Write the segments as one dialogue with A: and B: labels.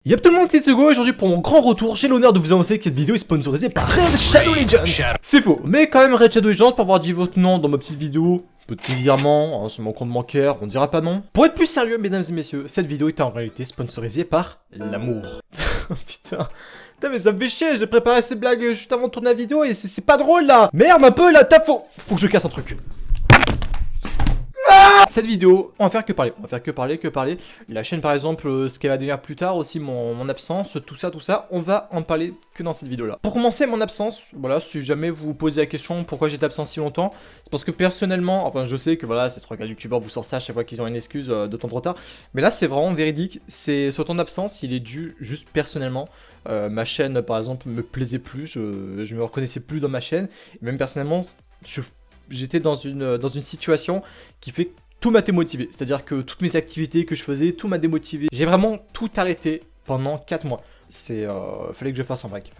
A: Yep tout le monde, c'est Tsugo, aujourd'hui pour mon grand retour, j'ai l'honneur de vous annoncer que cette vidéo est sponsorisée par Red Shadow Legends. C'est faux, mais quand même Red Shadow Legends, pour avoir dit votre nom dans ma petite vidéo, petit virement, sur mon compte bancaire, on dira pas non. Pour être plus sérieux, mesdames et messieurs, cette vidéo est en réalité sponsorisée par l'amour. Putain. Putain mais ça me fait chier, j'ai préparé ces blagues juste avant de tourner la vidéo et c'est pas drôle là. Merde un peu là, faut que je casse un truc. Cette vidéo, on va faire que parler, La chaîne par exemple, ce qu'elle va devenir plus tard aussi, mon absence, tout ça, on va en parler que dans cette vidéo là. Pour commencer mon absence, voilà, si jamais vous vous posez la question pourquoi j'étais absent si longtemps, c'est parce que personnellement, enfin je sais que voilà, ces trois gars youtubeurs vous sortent ça à chaque fois qu'ils ont une excuse de temps de retard, mais là c'est vraiment véridique, ce temps d'absence il est dû juste personnellement. Ma chaîne par exemple me plaisait plus, je me reconnaissais plus dans ma chaîne, et même personnellement, j'étais dans une situation qui fait que tout m'a démotivé. C'est-à-dire que toutes mes activités que je faisais, tout m'a démotivé. J'ai vraiment tout arrêté pendant 4 mois. Fallait que je fasse un break.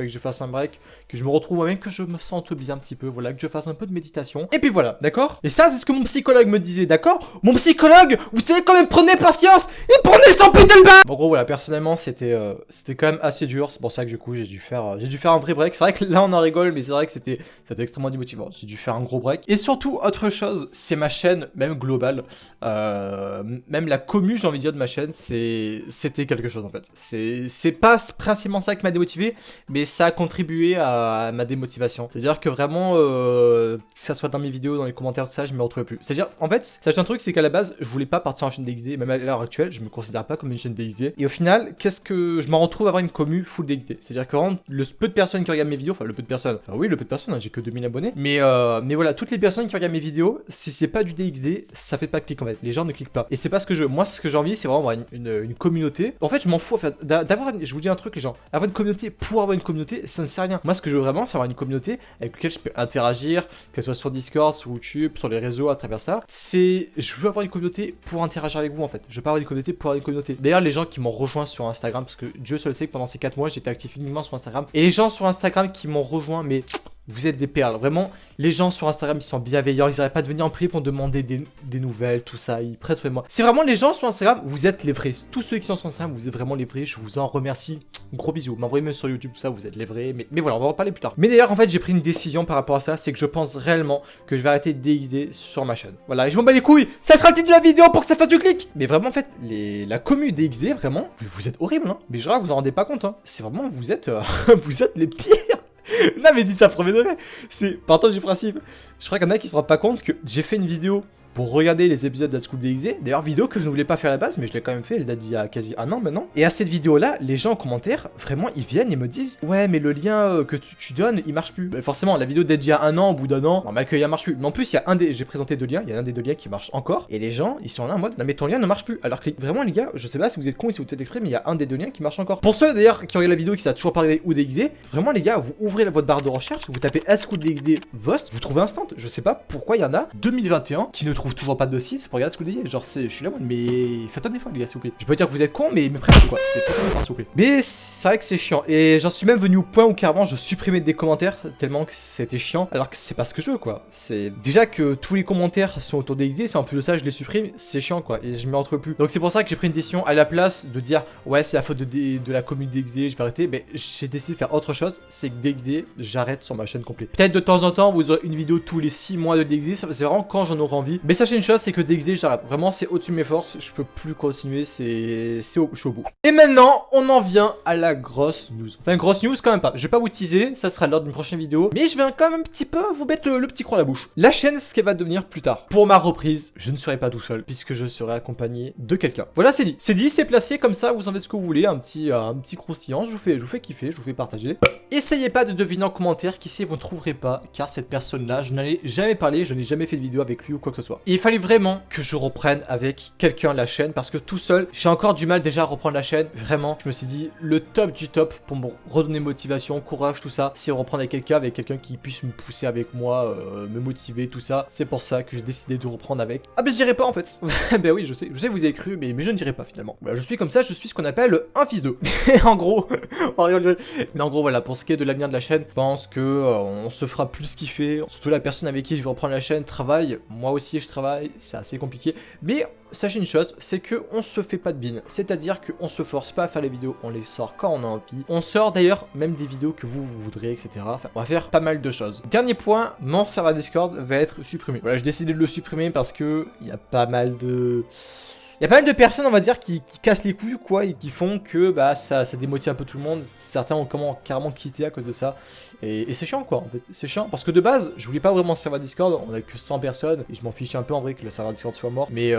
A: Que je me retrouve moi-même, que je me sente bien un petit peu, voilà, que je fasse un peu de méditation. Et puis voilà, d'accord? Et ça, c'est ce que mon psychologue me disait, d'accord? Mon psychologue, vous savez quand même, prenez patience et prenez son putain de bain! Bon, en gros, voilà, personnellement, c'était quand même assez dur. C'est pour ça que du coup, j'ai dû faire un vrai break. C'est vrai que là, on en rigole, mais c'est vrai que c'était extrêmement démotivant. J'ai dû faire un gros break. Et surtout, autre chose, c'est ma chaîne, même globale, même la commu, j'ai envie de dire, de ma chaîne, c'était quelque chose en fait. C'est pas principalement ça qui m'a démotivé, mais ça a contribué à ma démotivation. C'est-à-dire que vraiment, que ça soit dans mes vidéos, dans les commentaires, tout ça, je me retrouvais plus. C'est-à-dire, en fait, sachez un truc, c'est qu'à la base, je voulais pas partir en chaîne DXD, même à l'heure actuelle, je me considère pas comme une chaîne DXD. Et au final, je m'en retrouve à avoir une commu full DXD. C'est-à-dire que vraiment, le peu de personnes qui regardent mes vidéos, enfin le peu de personnes, hein, j'ai que 2000 abonnés, mais voilà, toutes les personnes qui regardent mes vidéos, si c'est pas du DXD, ça fait pas clic en fait. Les gens ne cliquent pas. Et c'est pas ce que moi, ce que j'ai envie, c'est vraiment avoir une communauté. En fait, je m'en fous, en fait, d'avoir, je vous dis un truc, les gens, avoir une communauté pour avoir une communauté, ça ne sert à rien. Moi, ce que je veux vraiment, c'est avoir une communauté avec laquelle je peux interagir, qu'elle soit sur Discord, sur YouTube, sur les réseaux, à travers ça. Je veux avoir une communauté pour interagir avec vous, en fait. Je veux pas avoir une communauté pour avoir une communauté. D'ailleurs, les gens qui m'ont rejoint sur Instagram, parce que Dieu seul sait que pendant ces 4 mois, j'étais actif uniquement sur Instagram. Et les gens sur Instagram qui m'ont rejoint, mais vous êtes des perles, vraiment. Les gens sur Instagram, ils sont bienveillants, ils n'arrêtent pas de venir en privé pour demander des nouvelles, tout ça, ils prennent soin de moi. C'est vraiment les gens sur Instagram, vous êtes les vrais. Tous ceux qui sont sur Instagram, vous êtes vraiment les vrais, je vous en remercie. Gros bisous, m'envoyez même sur YouTube, tout ça, vous êtes les vrais. Mais voilà, on va en parler plus tard. Mais d'ailleurs, en fait, j'ai pris une décision par rapport à ça, c'est que je pense réellement que je vais arrêter de DXD sur ma chaîne. Voilà, et je m'en bats les couilles, ça sera le titre de la vidéo pour que ça fasse du clic. Mais vraiment, en fait, la commu DXD, vraiment, vous êtes horrible, hein. Mais je crois que vous en rendez pas compte, hein. C'est vraiment, vous êtes les pires. Non mais dis ça premier degré. C'est partant du principe. Je crois qu'il y en a qui se rendent pas compte que j'ai fait une vidéo pour regarder les épisodes de la School DXD. D'ailleurs, vidéo que je ne voulais pas faire à la base, mais je l'ai quand même fait, elle date d'il y a quasi un an maintenant. Et à cette vidéo-là, les gens en commentaire, vraiment, ils viennent et me disent ouais, mais le lien que tu donnes, il marche plus. Bah, forcément, la vidéo date d'il y a un an, au bout d'un an, normal que il marche plus. Mais en plus, j'ai présenté 2 liens, il y a un des 2 liens qui marche encore. Et les gens, ils sont là en mode non, mais ton lien ne marche plus. Alors que vraiment, les gars, je sais pas si vous êtes cons et si vous faites exprès, mais il y a un des 2 liens qui marche encore. Pour ceux d'ailleurs qui regardent la vidéo qui savent toujours parler ou DXD, vraiment, les gars, vous ouvrez votre barre de recherche, vous tapez School DXD Vost, vous trouvez instant. Je sais pas pourquoi il y en a 2021 qui ne trouvent toujours pas de site pour regarder ce que vous dites. Genre, je suis là, mais faites un effort, les gars, s'il vous plaît. Je peux pas dire que vous êtes con, mais presque quoi. C'est faites un effort, s'il vous plaît. Mais c'est vrai que c'est chiant. Et j'en suis même venu au point où carrément je supprimais des commentaires tellement que c'était chiant. Alors que c'est pas ce que je veux, quoi. C'est déjà que tous les commentaires sont autour des XD, c'est en plus de ça, je les supprime. C'est chiant, quoi. Et je m'y retrouve plus. Donc c'est pour ça que j'ai pris une décision à la place de dire ouais, c'est la faute de la communauté DXD, je vais arrêter. Mais j'ai décidé de faire autre chose. C'est que DXD, j'arrête sur ma chaîne complète. Peut-être de temps en temps, vous aurez une vidéo tous les 6 mois de DXD. C'est vraiment quand j'en aurai envie. Mais sachez une chose, c'est que DXD, j'arrête. Vraiment, c'est au-dessus de mes forces. Je peux plus continuer. Je suis au bout. Et maintenant, on en vient à la grosse news. Enfin, grosse news quand même pas. Je vais pas vous teaser. Ça sera lors d'une prochaine vidéo. Mais je vais quand même un petit peu vous mettre le petit croc à la bouche. La chaîne, ce qu'elle va devenir plus tard. Pour ma reprise, je ne serai pas tout seul puisque je serai accompagné de quelqu'un. Voilà, c'est dit. C'est dit, c'est placé comme ça. Vous en faites ce que vous voulez. Un petit croustillant. Je vous fais kiffer. Je vous fais partager. Essayez pas de deviner en commentaire qui c'est, vous ne trouverez pas. Car cette personne-là, je n'en ai jamais parlé. Je n'ai jamais fait de vidéo avec lui ou quoi que ce soit. Et il fallait vraiment que je reprenne avec quelqu'un la chaîne parce que tout seul, j'ai encore du mal déjà à reprendre la chaîne. Vraiment, je me suis dit, le top du top pour me redonner motivation, courage, tout ça, c'est reprendre avec quelqu'un qui puisse me pousser avec moi, me motiver, tout ça. C'est pour ça que j'ai décidé de reprendre avec. Ah, mais je dirais pas en fait. Ben oui, je sais, vous avez cru, mais je ne dirais pas finalement. Voilà, je suis comme ça, je suis ce qu'on appelle un fils d'eux. En gros, mais en gros, voilà, pour ce qui est de l'avenir de la chaîne, je pense que on se fera plus kiffer. Surtout la personne avec qui je vais reprendre la chaîne travaille. Moi aussi, je travail, c'est assez compliqué. Mais sachez une chose, c'est que on se fait pas de bine. C'est-à-dire qu'on se force pas à faire les vidéos, on les sort quand on a envie. On sort d'ailleurs même des vidéos que vous voudrez, etc. Enfin, on va faire pas mal de choses. Dernier point, mon serveur Discord va être supprimé. Voilà, j'ai décidé de le supprimer parce que il y a pas mal de... Il y a pas mal de personnes, on va dire, qui cassent les couilles, quoi, et qui font que bah ça démotive un peu tout le monde. Certains ont carrément quitté à cause de ça. Et c'est chiant, quoi, en fait. C'est chiant. Parce que de base, je voulais pas vraiment serveur Discord. On a que 100 personnes. Et je m'en fiche un peu en vrai que le serveur Discord soit mort. Mais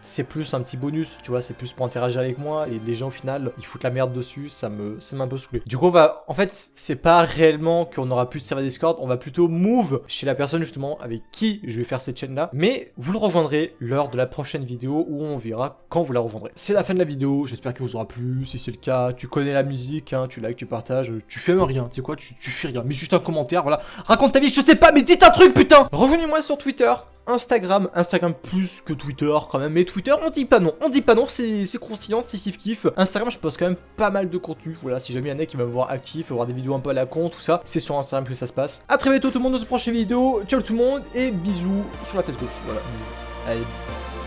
A: c'est plus un petit bonus, tu vois. C'est plus pour interagir avec moi. Et les gens, au final, ils foutent la merde dessus. Ça m'a un peu saoulé. Du coup, en fait, c'est pas réellement qu'on aura plus de serveur Discord. On va plutôt move chez la personne, justement, avec qui je vais faire cette chaîne-là. Mais vous le rejoindrez lors de la prochaine vidéo où on verra quand vous la rejoindrez. C'est la fin de la vidéo, j'espère qu'elle vous aura plu. Si c'est le cas, tu connais la musique, hein, tu likes, tu partages, tu fais même rien, tu sais quoi, tu fais rien. Mais juste un commentaire, voilà. Raconte ta vie, je sais pas, mais dites un truc, putain. Rejoignez-moi sur Twitter, Instagram plus que Twitter quand même. Mais Twitter, on dit pas non, c'est croustillant, c'est kiff. Instagram, je poste quand même pas mal de contenu. Voilà, si jamais il y en a qui va me voir actif, voir des vidéos un peu à la con, tout ça, c'est sur Instagram que ça se passe. A très bientôt tout le monde dans une prochaine vidéo. Ciao tout le monde et bisous sur la fesse gauche. Voilà, allez, bisous.